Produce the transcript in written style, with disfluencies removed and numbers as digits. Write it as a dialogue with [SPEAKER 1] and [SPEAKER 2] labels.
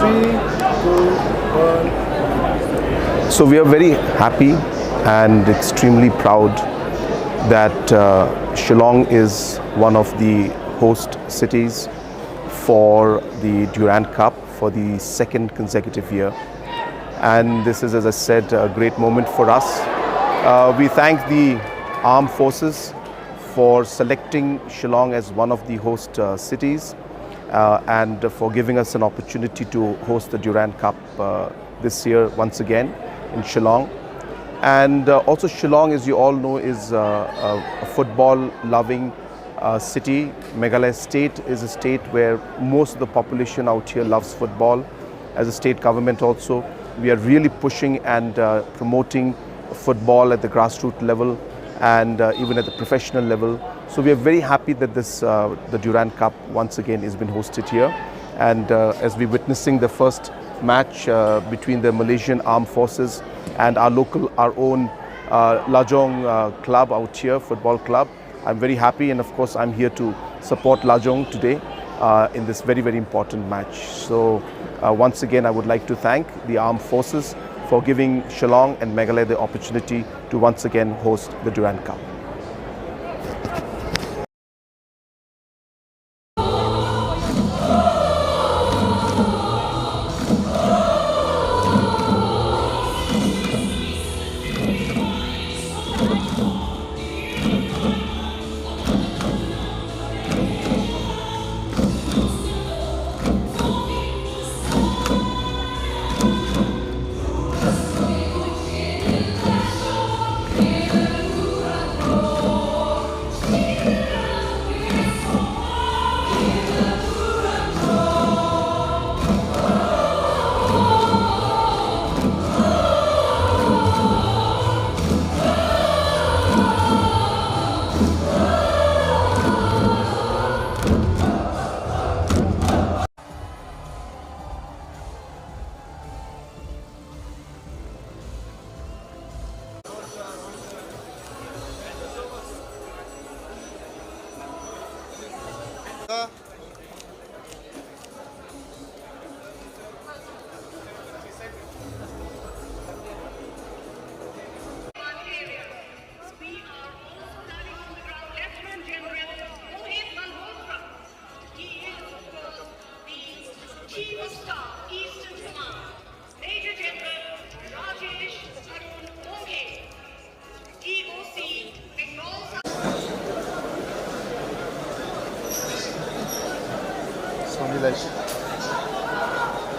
[SPEAKER 1] Three, two, one.
[SPEAKER 2] So we are very happy and extremely proud that Shillong is one of the host cities for the Durand Cup for the second consecutive year. And this is, as I said, a great moment for us. We thank the armed forces for selecting Shillong as one of the host cities and for giving us an opportunity to host the Durand Cup this year once again in Shillong. And also Shillong, as you all know, is a football-loving city. Meghalaya state is a state where most of the population out here loves football. As a state government also, we are really pushing and promoting football at the grassroots level and even at the professional level. So we are very happy that the Durand Cup once again has been hosted here. And as we're witnessing the first match between the Malaysian Armed Forces and our own Lajong club out here, football club, I'm very happy, and of course I'm here to support Lajong today in this very, very important match. So once again I would like to thank the Armed Forces for giving Shillong and Meghalaya the opportunity to once again host the Durand Cup.
[SPEAKER 3] Chief of Staff, Eastern Command, Major General Rajesh Moge, EOC, Bengal.
[SPEAKER 1] Sound like